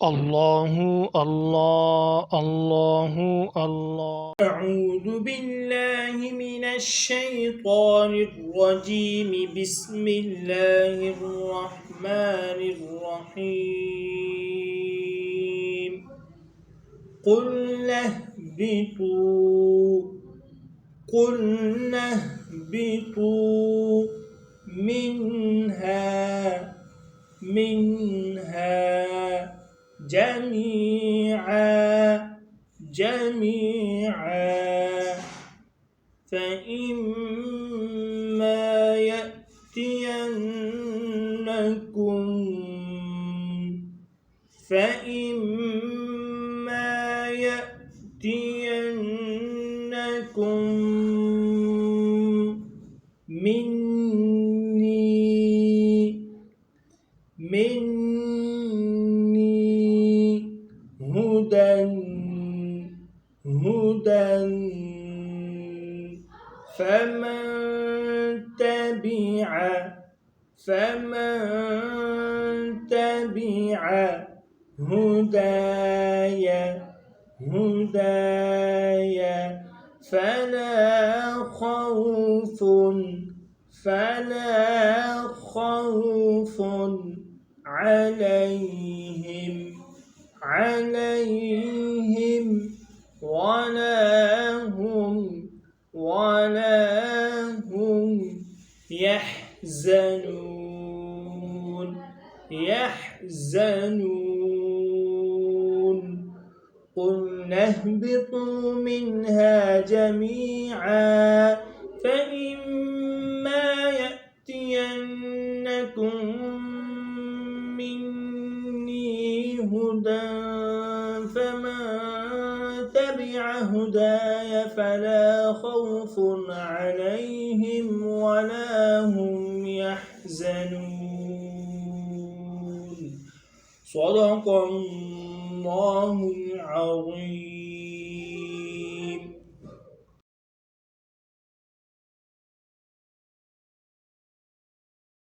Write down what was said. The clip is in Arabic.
الله الله الله الله. أعوذ بالله من الشيطان الرجيم. بسم الله الرحمن الرحيم. قلنا اهبطوا منها جميعا فإما يأتينكم مني هدى فمن تبع هداي فلا خوف عليهم ولا هم يحزنون. قلنا اهبطوا منها جميعا فإما يأتينكم مني هدى فمن تبع هداي فلا خوف عليهم ولا هم يحزنون. صدق الله العظيم.